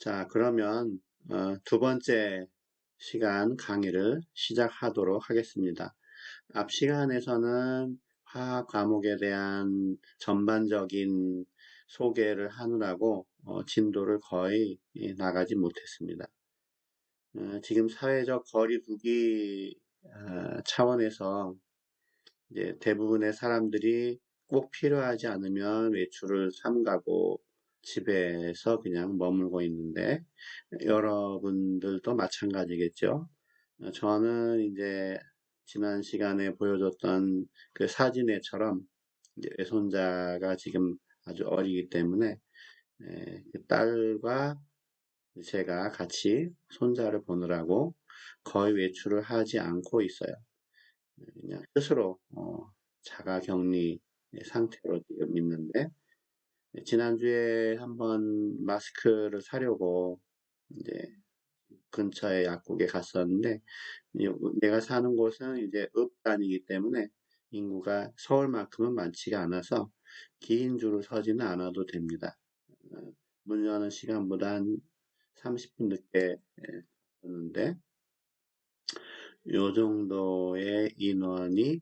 자, 그러면 두 번째 시간 강의를 시작하도록 하겠습니다. 앞 시간에서는 화학 과목에 대한 전반적인 소개를 하느라고 진도를 거의 나가지 못했습니다. 지금 사회적 거리두기 차원에서 이제 대부분의 사람들이 꼭 필요하지 않으면 외출을 삼가고 집에서 그냥 머물고 있는데 여러분들도 마찬가지겠죠. 저는 이제 지난 시간에 보여줬던 그 사진에처럼 이제 외손자가 지금 아주 어리기 때문에 그 딸과 제가 같이 손자를 보느라고 거의 외출을 하지 않고 있어요. 그냥 스스로 자가격리 상태로 지금 있는데 지난주에 한번 마스크를 사려고 이제 근처의 약국에 갔었는데 내가 사는 곳은 이제 읍 단위이기 때문에 인구가 서울만큼은 많지가 않아서 긴 줄을 서지는 않아도 됩니다. 문 여는 시간보다 한 30분 늦게 었는데 요 정도의 인원이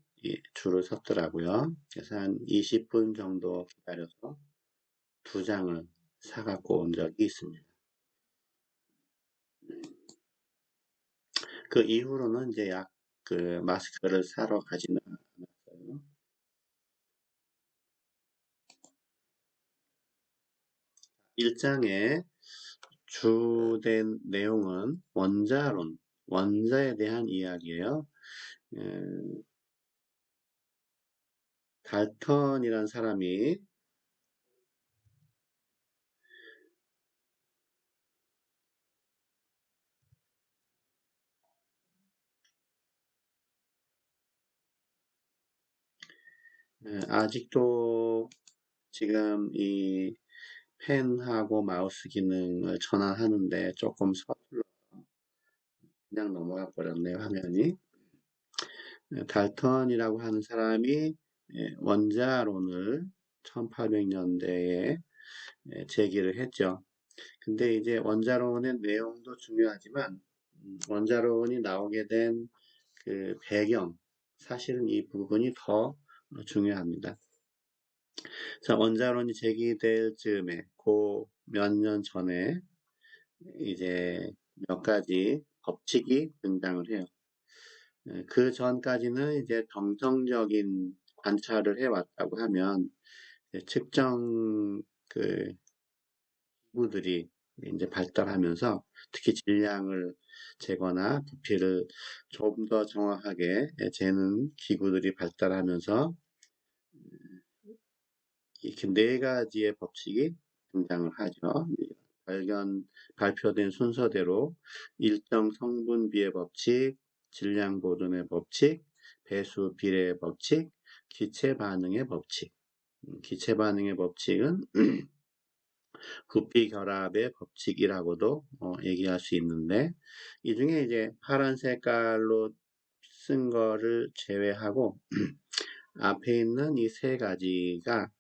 줄을 섰더라고요. 그래서 한 20분 정도 기다려서 두 장을 사갖고 온 적이 있습니다. 그 이후로는 이제 그 마스크를 사러 가지는 않았어요. 1장의 주된 내용은 원자론, 원자에 대한 이야기예요. 달턴이란 사람이 아직도 지금 이 펜하고 마우스 기능을 전환하는데 조금 서툴러서 그냥 넘어가 버렸네요, 화면이. 달턴이라고 하는 사람이 원자론을 1800년대에 제기를 했죠. 근데 이제 원자론의 내용도 중요하지만 원자론이 나오게 된 그 배경, 사실은 이 부분이 더 중요합니다. 자, 원자론이 제기될 즈음에 그 몇 년 전에 이제 몇 가지 법칙이 등장을 해요. 그 전까지는 이제 정성적인 관찰을 해왔다고 하면 측정 그 기구들이 이제 발달하면서 특히 질량을 재거나 부피를 좀 더 정확하게 재는 기구들이 발달하면서 이렇게 네 가지의 법칙이 등장을 하죠. 발표된 순서대로 일정 성분비의 법칙, 질량 보존의 법칙, 배수 비례의 법칙, 기체 반응의 법칙. 기체 반응의 법칙은 부피 결합의 법칙이라고도 얘기할 수 있는데 이 중에 이제 파란 색깔로 쓴 거를 제외하고 앞에 있는 이 세 가지가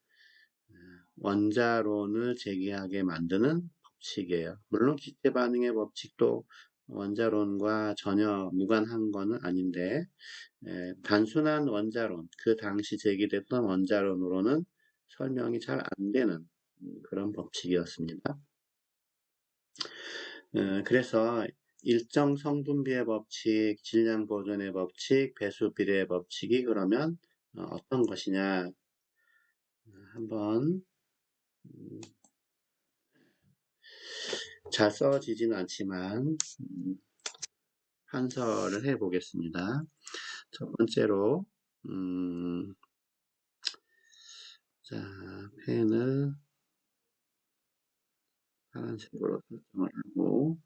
원자론을 제기하게 만드는 법칙이에요. 물론 기체 반응의 법칙도 원자론과 전혀 무관한 거는 아닌데 단순한 원자론, 그 당시 제기됐던 원자론으로는 설명이 잘 안 되는 그런 법칙이었습니다. 그래서 일정 성분비의 법칙, 질량 보존의 법칙, 배수 비례의 법칙이 그러면 어떤 것이냐 한번 잘 써지진 않지만 한설을 해보겠습니다. 첫 번째로 자, 펜을 파란색으로 설정을 하고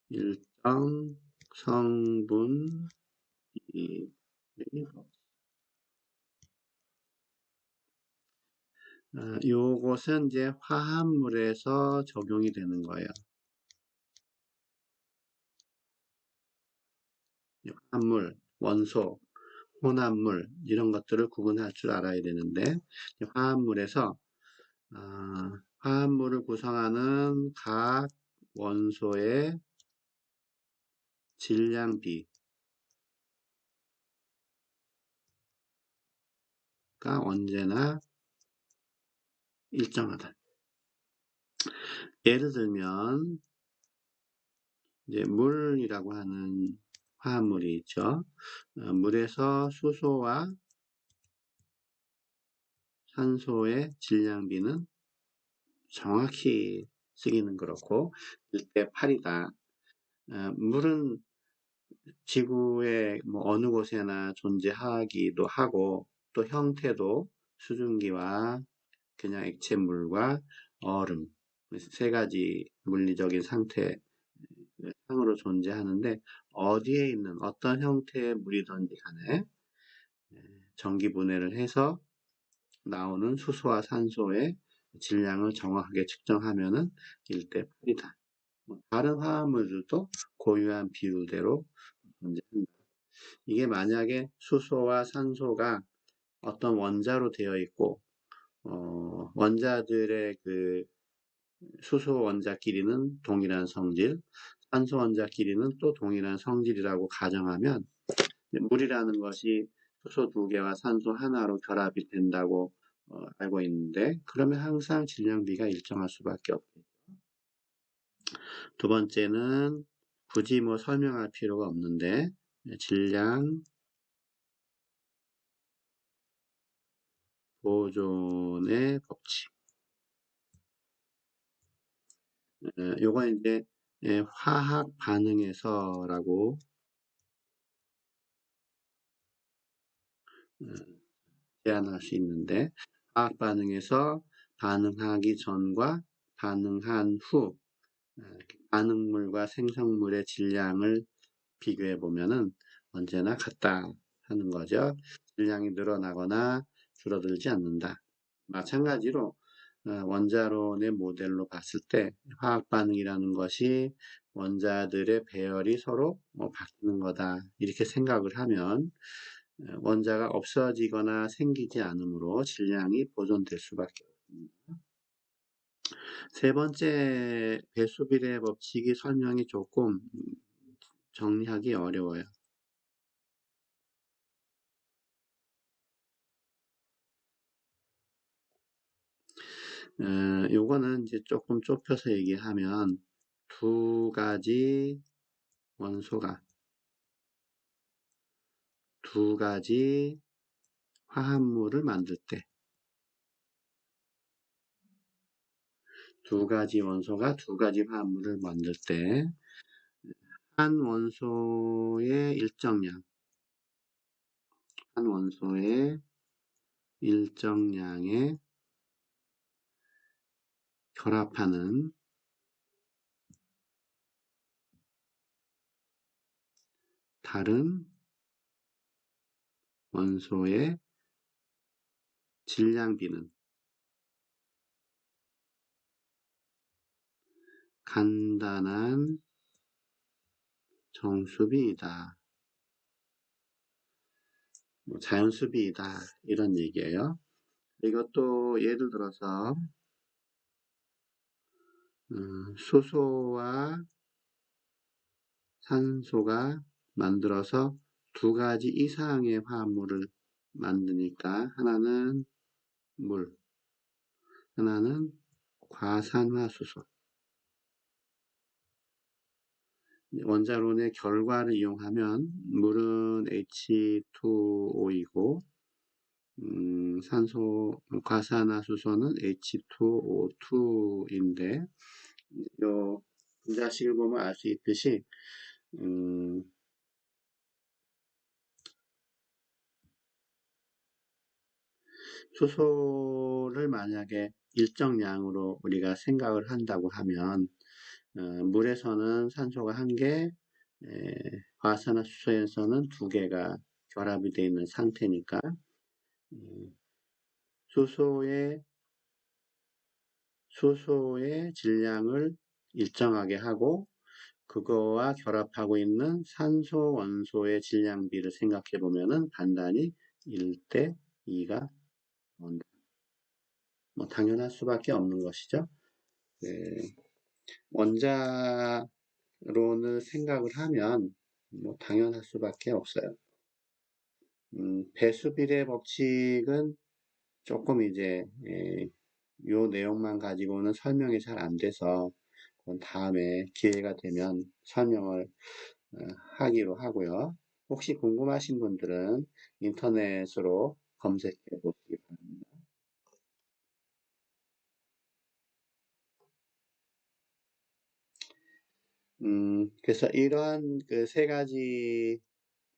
일정 성분 요것은 이제 화합물에서 적용이 되는 거예요. 화합물, 원소, 혼합물 이런 것들을 구분할 줄 알아야 되는데 화합물에서 화합물을 구성하는 각 원소의 질량비가 언제나 일정하다. 예를 들면 이제 물이라고 하는 화합물이 있죠. 물에서 수소와 산소의 질량비는 정확히 쓰기는 그렇고 1대 8이다. 물은 지구의 뭐 어느 곳에나 존재하기도 하고 또 형태도 수증기와 그냥 액체물과 얼음 세 가지 물리적인 상태 상으로 존재하는데 어디에 있는 어떤 형태의 물이든지 간에 전기분해를 해서 나오는 수소와 산소의 질량을 정확하게 측정하면은 1대 8이다. 다른 화합물들도 고유한 비율대로 존재한다. 이게 만약에 수소와 산소가 어떤 원자로 되어 있고 원자들의 그 수소 원자끼리는 동일한 성질, 산소 원자끼리는 또 동일한 성질이라고 가정하면 물이라는 것이 수소 2개와 산소 하나로 결합이 된다고 알고 있는데 그러면 항상 질량비가 일정할 수밖에 없겠죠. 두 번째는 굳이 뭐 설명할 필요가 없는데 질량 보존의 법칙. 요건 이제 화학 반응에서라고 제안할 수 있는데 화학 반응에서 반응하기 전과 반응한 후 반응물과 생성물의 질량을 비교해 보면은 언제나 같다 하는 거죠. 질량이 늘어나거나 줄어들지 않는다. 마찬가지로 원자론의 모델로 봤을 때 화학 반응이라는 것이 원자들의 배열이 서로 바뀌는 거다 이렇게 생각을 하면 원자가 없어지거나 생기지 않으므로 질량이 보존될 수밖에 없습니다. 세 번째 배수비례 법칙이 설명이 조금 정리하기 어려워요. 요거는 이제 조금 좁혀서 얘기하면 두 가지 원소가 두 가지 화합물을 만들 때 두 가지 원소가 두 가지 화합물을 만들 때 한 원소의 일정량 한 원소의 일정량에 결합하는 다른 원소의 질량비는 간단한 정수비이다. 자연수비이다. 이런 얘기예요. 이것도 예를 들어서 수소와 산소가 만들어서 두 가지 이상의 화합물을 만드니까 하나는 물, 하나는 과산화수소. 원자론의 결과를 이용하면 물은 H2O이고 과산화수소는 H2O2인데 요 분자식을 보면 알 수 있듯이 수소를 만약에 일정량으로 우리가 생각을 한다고 하면 물에서는 산소가 1개, 과산화수소에서는 2개가 결합이 되어 있는 상태니까 수소의 질량을 일정하게 하고 그거와 결합하고 있는 산소 원소의 질량비를 생각해 보면은 반단이 1대 2가 나온다. 뭐 당연할 수밖에 없는 것이죠. 네, 원자론을 생각을 하면 뭐 당연할 수밖에 없어요. 배수비례 법칙은 조금 이제 요 내용만 가지고는 설명이 잘 안 돼서 그건 다음에 기회가 되면 설명을 하기로 하고요. 혹시 궁금하신 분들은 인터넷으로 검색해 보시기 바랍니다. 그래서 이러한 그 세 가지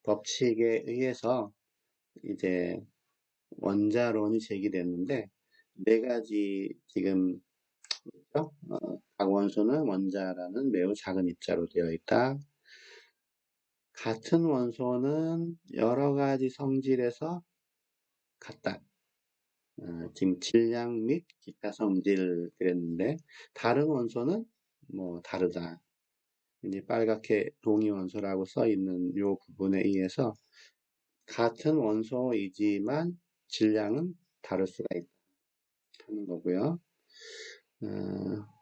법칙에 의해서 이제 원자론이 제기됐는데 네 가지 지금 각 원소는 원자라는 매우 작은 입자로 되어 있다. 같은 원소는 여러 가지 성질에서 같다. 지금 질량 및 기타 성질 그랬는데 다른 원소는 뭐 다르다. 이제 빨갛게 동위원소라고 써 있는 요 부분에 의해서 같은 원소이지만 질량은 다를 수가 있다 하는 거고요.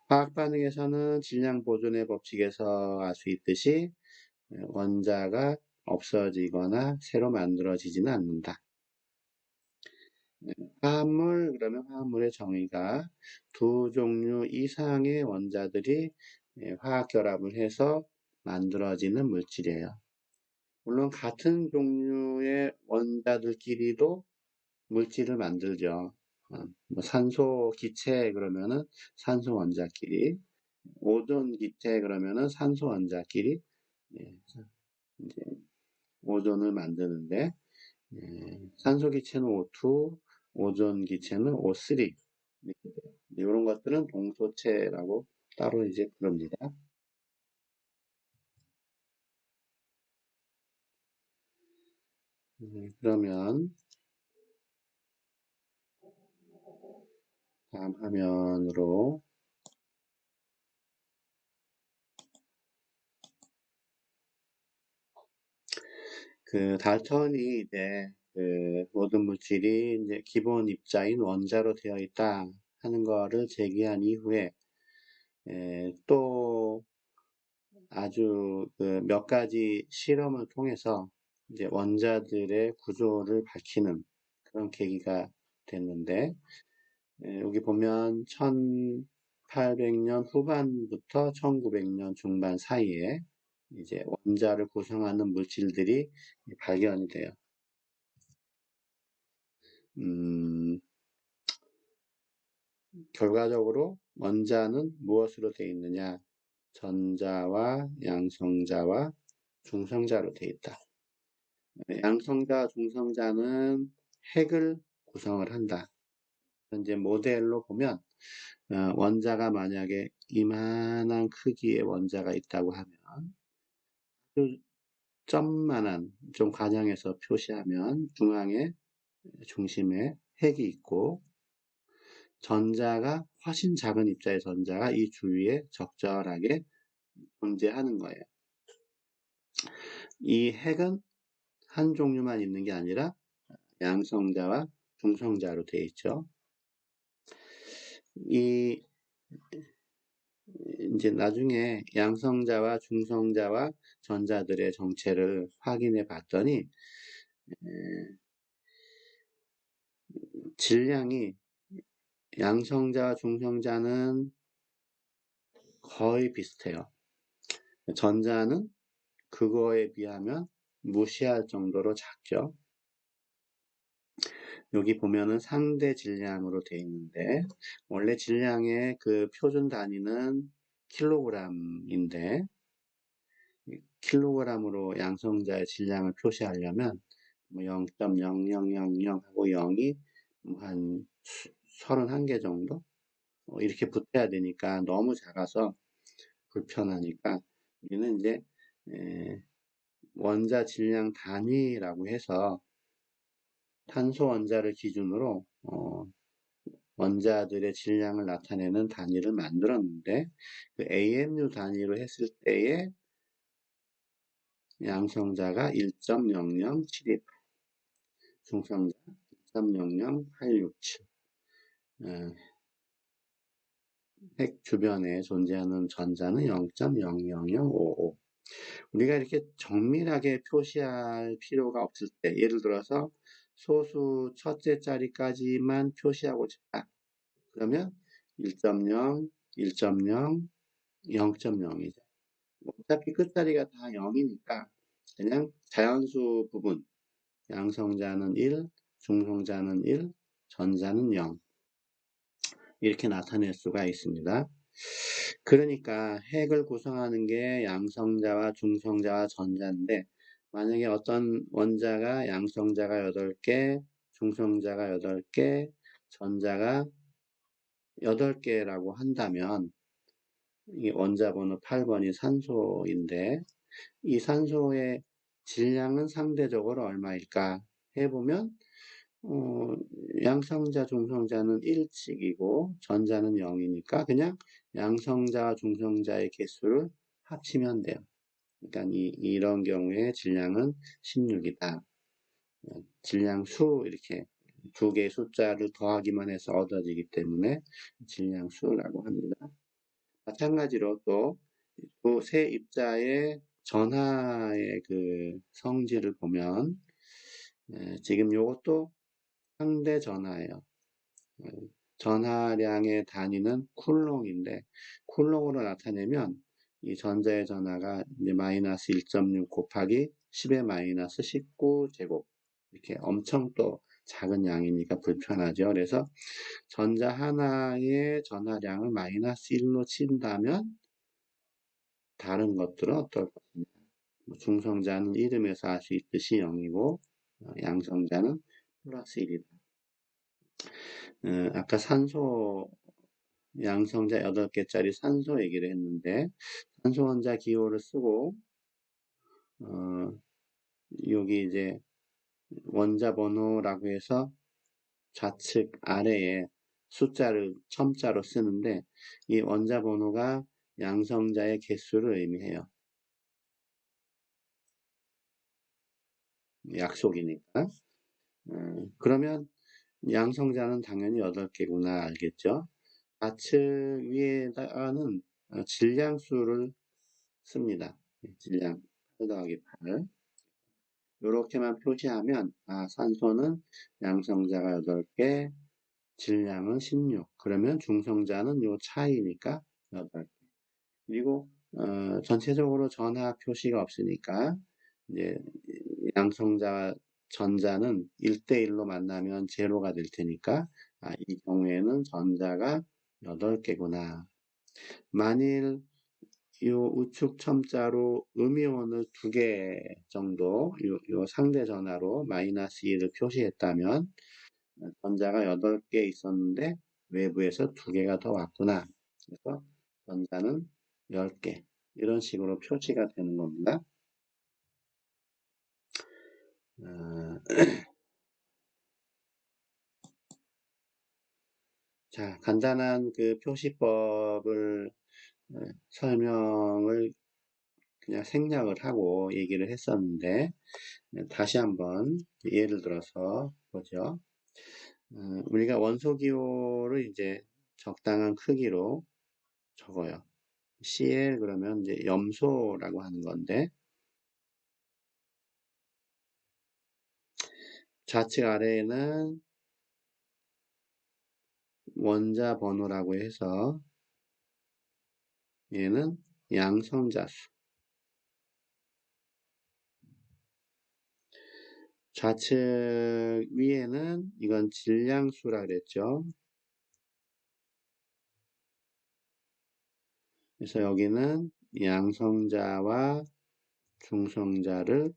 화학 반응에서는 질량 보존의 법칙에서 알 수 있듯이 원자가 없어지거나 새로 만들어지지는 않는다. 화합물, 그러면 화합물의 정의가 두 종류 이상의 원자들이 화학 결합을 해서 만들어지는 물질이에요. 물론 같은 종류의 원자들끼리도 물질을 만들죠. 뭐 산소 기체 그러면은 산소 원자끼리, 오존 기체 그러면은 산소 원자끼리 예, 이제 오존을 만드는데 산소 기체는 O2, 오존 기체는 O3 이런 것들은 동소체라고 따로 이제 부릅니다. 그러면 다음 화면으로 그 달턴이 이제 그 모든 물질이 이제 기본 입자인 원자로 되어 있다 하는 거를 제기한 이후에 또 아주 그 몇 가지 실험을 통해서 이제 원자들의 구조를 밝히는 그런 계기가 됐는데 여기 보면 1800년 후반부터 1900년 중반 사이에 이제 원자를 구성하는 물질들이 발견이 돼요. 결과적으로 원자는 무엇으로 되어 있느냐? 전자와 양성자와 중성자로 되어 있다. 양성자, 중성자는 핵을 구성을 한다. 현재 모델로 보면 원자가 만약에 이만한 크기의 원자가 있다고 하면 그 점만한 좀 가정해서 표시하면 중앙에 중심에 핵이 있고 전자가 훨씬 작은 입자의 전자가 이 주위에 적절하게 존재하는 거예요. 이 핵은 한 종류만 있는 게 아니라 양성자와 중성자로 되어 있죠. 이 이제 나중에 양성자와 중성자와 전자들의 정체를 확인해 봤더니 질량이 양성자와 중성자는 거의 비슷해요. 전자는 그거에 비하면 무시할 정도로 작죠. 여기 보면은 상대 질량으로 되어 있는데 원래 질량의 그 표준 단위는 킬로그램인데 킬로그램으로 양성자의 질량을 표시하려면 0.0000 하고 0이 한 31개 정도 이렇게 붙어야 되니까 너무 작아서 불편하니까 우리는 이제 원자 질량 단위라고 해서 탄소 원자를 기준으로 원자들의 질량을 나타내는 단위를 만들었는데 그 AMU 단위로 했을 때에 양성자가 1.00728, 중성자 1.00867. 핵 주변에 존재하는 전자는 0.00055. 우리가 이렇게 정밀하게 표시할 필요가 없을 때, 예를 들어서 소수 첫째 자리까지만 표시하고 싶다. 그러면 1.0, 1.0, 0.0이죠. 어차피 끝자리가 다 0이니까 그냥 자연수 부분, 양성자는 1, 중성자는 1, 전자는 0 이렇게 나타낼 수가 있습니다. 그러니까 핵을 구성하는 게 양성자와 중성자와 전자인데, 만약에 어떤 원자가 양성자가 8개, 중성자가 8개, 전자가 8개라고 한다면 이 원자 번호 8번이 산소인데, 이 산소의 질량은 상대적으로 얼마일까 해보면 양성자, 중성자는 1칙이고 전자는 0이니까 그냥 양성자와 중성자의 개수를 합치면 돼요. 그러니까 이런 경우에 질량은 16이다. 질량수 이렇게 두 개의 숫자를 더하기만 해서 얻어지기 때문에 질량수라고 합니다. 마찬가지로 또 그 세 입자의 전하의 그 성질을 보면 지금 요것도 상대 전하예요. 전하량의 단위는 쿨롱인데 쿨롱으로 나타내면 이 전자의 전하가 이제 마이너스 1.6 곱하기 10의 마이너스 19제곱 이렇게 엄청 또 작은 양이니까 불편하죠. 그래서 전자 하나의 전하량을 마이너스 1로 친다면 다른 것들은 어떨 것입니다. 중성자는 이름에서 알 수 있듯이 0이고 양성자는 플러스 1이다. 아까 산소 양성자 8개짜리 산소 얘기를 했는데 산소 원자 기호를 쓰고 여기 이제 원자 번호라고 해서 좌측 아래에 숫자를 첨자로 쓰는데 이 원자 번호가 양성자의 개수를 의미해요. 약속이니까. 그러면 양성자는 당연히 8개구나 알겠죠? 좌측 위에다가는 질량수를 씁니다. 질량 8 더하기 8. 이렇게만 표시하면 산소는 양성자가 8개, 질량은 16. 그러면 중성자는 요 차이니까 8개. 그리고 전체적으로 전하 표시가 없으니까 이제 양성자 전자는 1대1로 만나면 제로가 될 테니까 이 경우에는 전자가 8개구나. 만일 요 우측 첨자로 음이온을 2개 정도 요 상대 전하로 마이너스 1을 표시했다면 전자가 8개 있었는데 외부에서 2개가 더 왔구나. 그래서 전자는 10개 이런 식으로 표시가 되는 겁니다. 자, 간단한 그 표시법을 설명을 그냥 생략을 하고 얘기를 했었는데 다시 한번 예를 들어서 보죠. 우리가 원소기호를 이제 적당한 크기로 적어요. CL 그러면 이제 염소라고 하는 건데 좌측 아래에는 원자 번호라고 해서 얘는 양성자수. 좌측 위에는 이건 질량수라 그랬죠. 그래서 여기는 양성자와 중성자를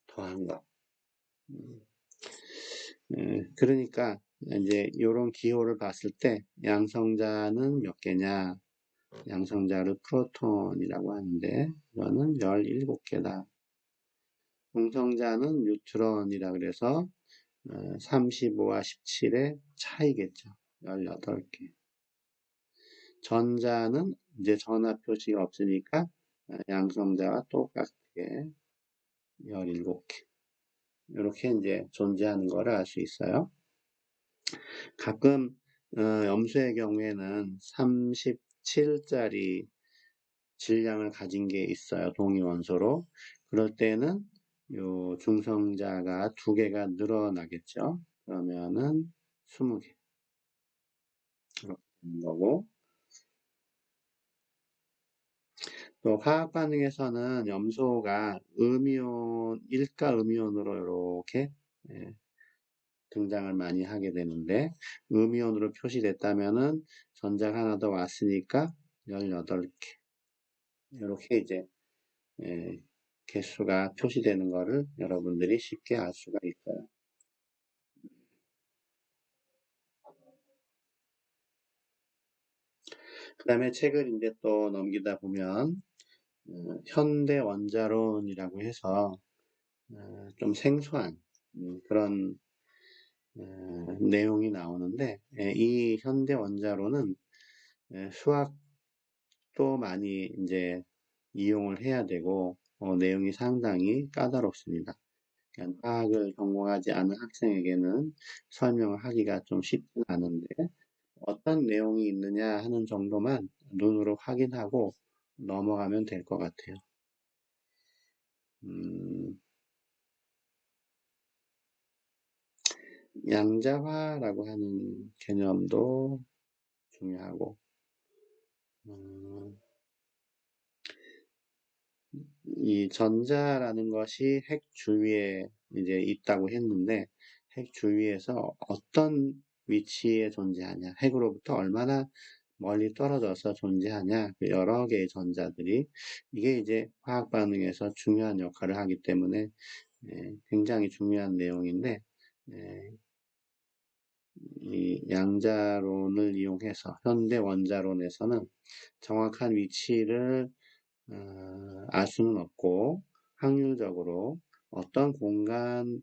더한 것. 그러니까 이제 이런 기호를 봤을 때 양성자는 몇 개냐? 양성자를 프로톤이라고 하는데 이거는 17개다. 중성자는 뉴트론이라 그래서 35와 17의 차이겠죠. 18개. 전자는 이제 전하 표시가 없으니까 양성자와 똑같게 17개. 이렇게 이제 존재하는 거를 알 수 있어요. 가끔 염소의 경우에는 37짜리 질량을 가진 게 있어요. 동위 원소로. 그럴 때는 요 중성자가 2개가 늘어나겠죠. 그러면은 20개. 그렇게 되는 거고. 또 화학 반응에서는 염소가 음이온, 일가 음이온으로 이렇게 등장을 많이 하게 되는데, 음이온으로 표시됐다면은 전자가 하나 더 왔으니까 18개. 이렇게 이제 개수가 표시되는 거를 여러분들이 쉽게 알 수가 있어요. 그 다음에 책을 이제 또 넘기다 보면 현대 원자론이라고 해서 좀 생소한 그런 내용이 나오는데, 이 현대 원자론은 수학도 많이 이제 이용을 해야 되고 내용이 상당히 까다롭습니다. 그러니까 화학을 전공하지 않은 학생에게는 설명을 하기가 좀 쉽지 않은데, 어떤 내용이 있느냐 하는 정도만 눈으로 확인하고 넘어가면 될 것 같아요. 양자화라고 하는 개념도 중요하고, 이 전자라는 것이 핵 주위에 이제 있다고 했는데, 핵 주위에서 어떤 위치에 존재하냐, 핵으로부터 얼마나 멀리 떨어져서 존재하냐, 그 여러 개의 전자들이, 이게 이제 화학 반응에서 중요한 역할을 하기 때문에 굉장히 중요한 내용인데, 이 양자론을 이용해서 현대 원자론에서는 정확한 위치를 알 수는 없고, 확률적으로 어떤 공간에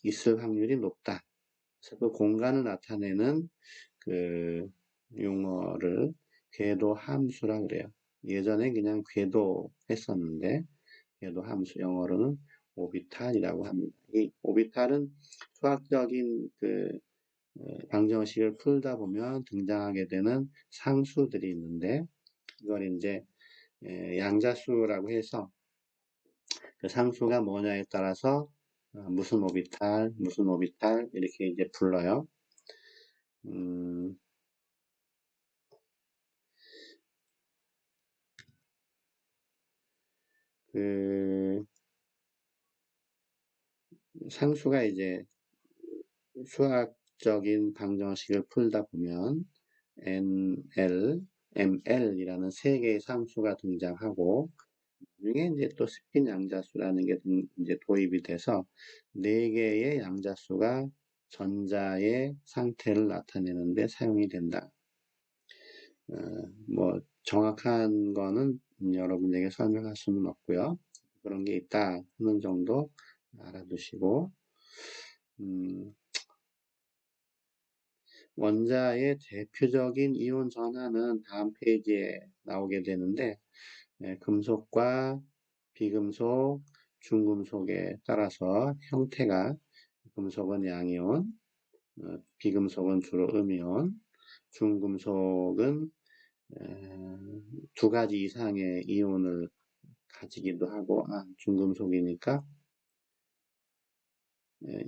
있을 확률이 높다. 그래서 그 공간을 나타내는 그 용어를 궤도 함수라 그래요. 예전에 그냥 궤도 했었는데, 궤도 함수 영어로는 오비탈이라고 합니다. 이 오비탈은 수학적인 그 방정식을 풀다 보면 등장하게 되는 상수들이 있는데, 이걸 이제 양자수라고 해서 그 상수가 뭐냐에 따라서 무슨 오비탈, 무슨 오비탈 이렇게 이제 불러요. 그 상수가 이제 수학적인 방정식을 풀다 보면 NL, ML이라는 세 개의 상수가 등장하고, 중에 이제 또 스핀 양자수라는 게 이제 도입이 돼서 네 개의 양자수가 전자의 상태를 나타내는데 사용이 된다. 뭐 정확한 거는 여러분에게 설명할 수는 없고요. 그런 게 있다 하는 정도 알아두시고, 원자의 대표적인 이온 전하는 다음 페이지에 나오게 되는데, 금속과 비금속, 중금속에 따라서 형태가, 금속은 양이온, 비금속은 주로 음이온, 중금속은 2가지 이상의 이온을 가지기도 하고, 중금속이니까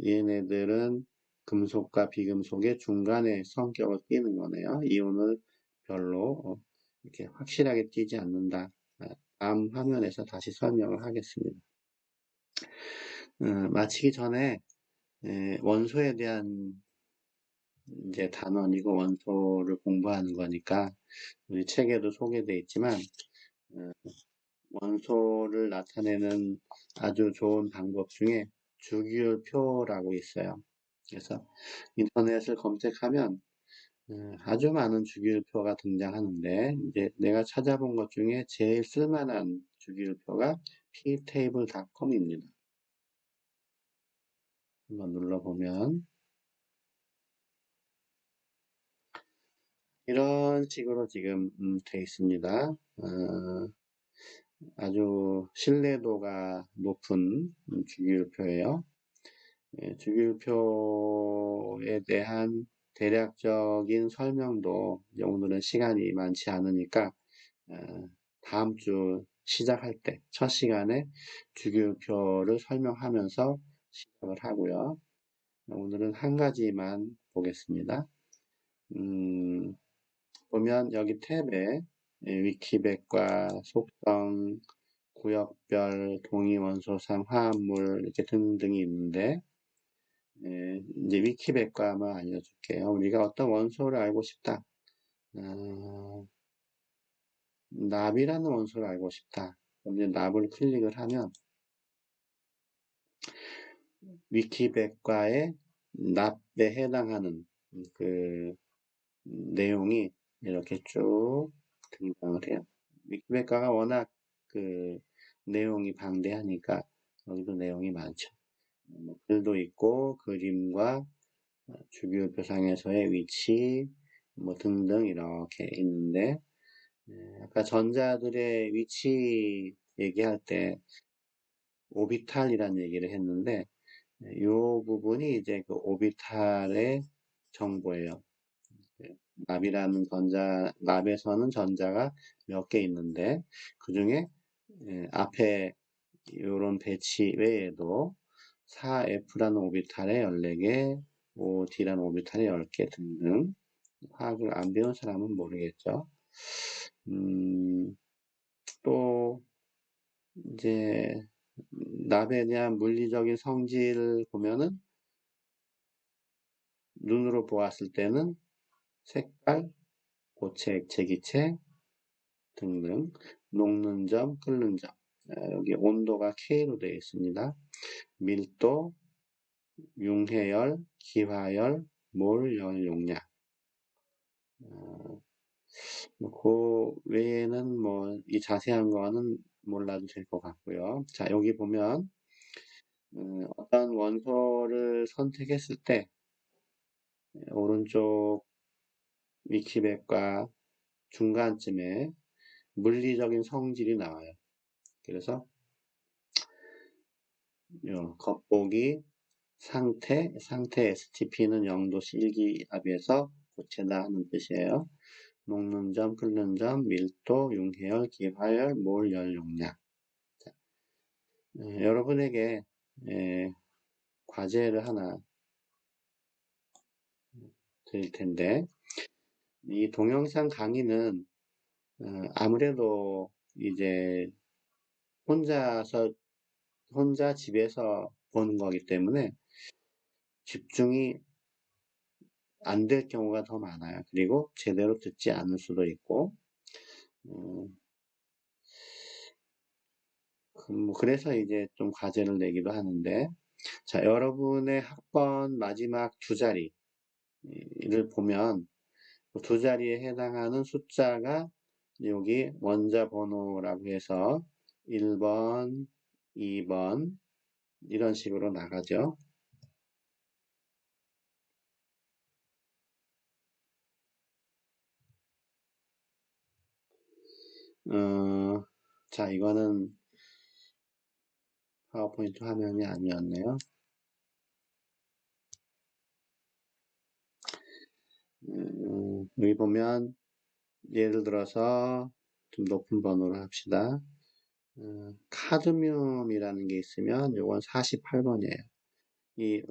얘네들은 금속과 비금속의 중간에 성격을 띠는 거네요. 이온을 별로 이렇게 확실하게 띠지 않는다. 다음 화면에서 다시 설명을 하겠습니다. 마치기 전에 원소에 대한 이제 단원이고 원소를 공부하는 거니까 우리 책에도 소개되어 있지만 원소를 나타내는 아주 좋은 방법 중에 주기율표라고 있어요. 그래서 인터넷을 검색하면 아주 많은 주기율표가 등장하는데, 이제 내가 찾아본 것 중에 제일 쓸만한 주기율표가 ptable.com입니다. 한번 눌러보면 이런 식으로 지금 돼 있습니다. 아주 신뢰도가 높은 주기율표예요. 주기율표에 대한 대략적인 설명도 오늘은 시간이 많지 않으니까 다음 주 시작할 때 첫 시간에 주기율표를 설명하면서 시작을 하고요. 오늘은 한 가지만 보겠습니다. 보면 여기 탭에 위키백과, 속성, 구역별, 동위원소상, 화합물 이렇게 등등이 있는데 이제 위키백과만 알려줄게요. 우리가 어떤 원소를 알고 싶다. 납이라는 원소를 알고 싶다. 그럼 이제 납을 클릭을 하면 위키백과의 납에 해당하는 그 내용이 이렇게 쭉 등장을 해요. 위키백과가 워낙 그 내용이 방대하니까 여기도 내용이 많죠. 글도 있고 그림과 주기율표상에서의 위치 뭐 등등 이렇게 있는데 아까 전자들의 위치 얘기할 때 오비탈이라는 얘기를 했는데 이 부분이 이제 그 오비탈의 정보예요. 납이라는 납에서는 전자가 몇 개 있는데 그 중에 앞에 이런 배치 외에도 4F라는 오비탈에 14개, 5D라는 오비탈에 10개 등등. 화학을 안 배운 사람은 모르겠죠. 또 이제 납에 대한 물리적인 성질을 보면은 눈으로 보았을 때는 색깔, 고체, 액체, 기체 등등 녹는 점, 끓는 점 여기 온도가 K로 되어 있습니다. 밀도, 융해열, 기화열, 몰, 열, 용량 그 외에는 뭐 이 자세한 거는 몰라도 될 것 같고요. 자, 여기 보면 어떤 원소를 선택했을 때 오른쪽 위키백과 중간쯤에 물리적인 성질이 나와요. 그래서 겉보기 상태 STP는 0도씨 일기압에서 고체다 하는 뜻이에요. 녹는 점, 끓는 점, 밀도, 융해열, 기화열, 몰, 열, 용량. 자, 여러분에게 과제를 하나 드릴 텐데 이 동영상 강의는 아무래도 이제 혼자 집에서 보는 거기 때문에 집중이 안 될 경우가 더 많아요. 그리고 제대로 듣지 않을 수도 있고 그래서 이제 좀 과제를 내기도 하는데 자, 여러분의 학번 마지막 두 자리를 보면 두 자리에 해당하는 숫자가 여기 원자 번호라고 해서 1번, 2번 이런 식으로 나가죠. 자, 이거는 파워포인트 화면이 아니었네요. 여기 보면 예를 들어서 좀 높은 번호로 합시다. 카드뮴이라는 게 있으면 요건 48번이에요. 이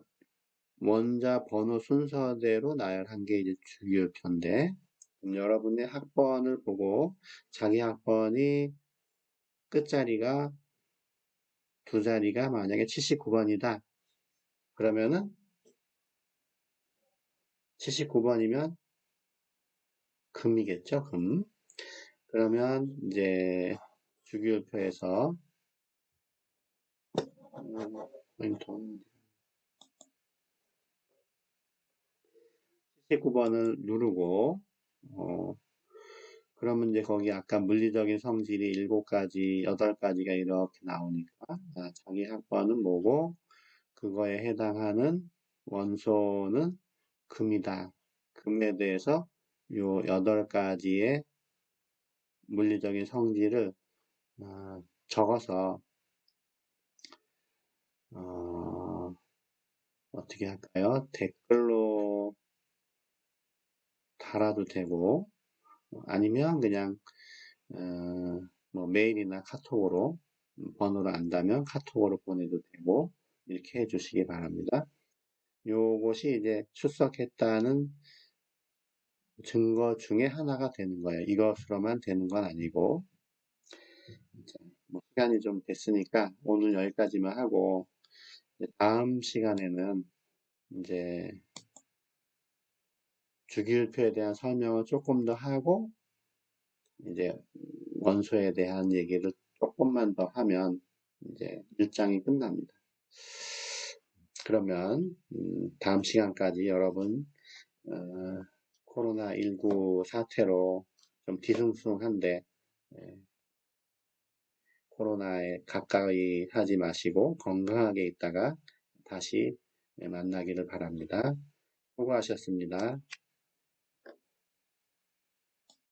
원자 번호 순서대로 나열한 게 이제 주기율표인데 여러분의 학번을 보고 자기 학번이 끝자리가 두 자리가 만약에 79번이다. 그러면은 79번이면 금이겠죠, 금. 그러면 이제 주기율표에서 79번을 누르고 그러면 이제 거기 아까 물리적인 성질이 7가지, 8가지가 이렇게 나오니까 자기 학번은 뭐고 그거에 해당하는 원소는 금이다. 금에 대해서 요 8가지의 물리적인 성질을 적어서 어, 어떻게 할까요? 댓글로 달아도 되고 아니면 그냥 뭐 메일이나 카톡으로 번호를 안다면 카톡으로 보내도 되고 이렇게 해주시기 바랍니다. 요것이 이제 출석했다는 증거 중에 하나가 되는 거예요. 이것으로만 되는 건 아니고 뭐 시간이 좀 됐으니까 오늘 여기까지만 하고 다음 시간에는 이제 주기율표에 대한 설명을 조금 더 하고 이제 원소에 대한 얘기를 조금만 더 하면 이제 일장이 끝납니다. 그러면 다음 시간까지 여러분 코로나19 사태로 좀 뒤숭숭한데 코로나에 가까이 하지 마시고 건강하게 있다가 다시 만나기를 바랍니다. 수고하셨습니다.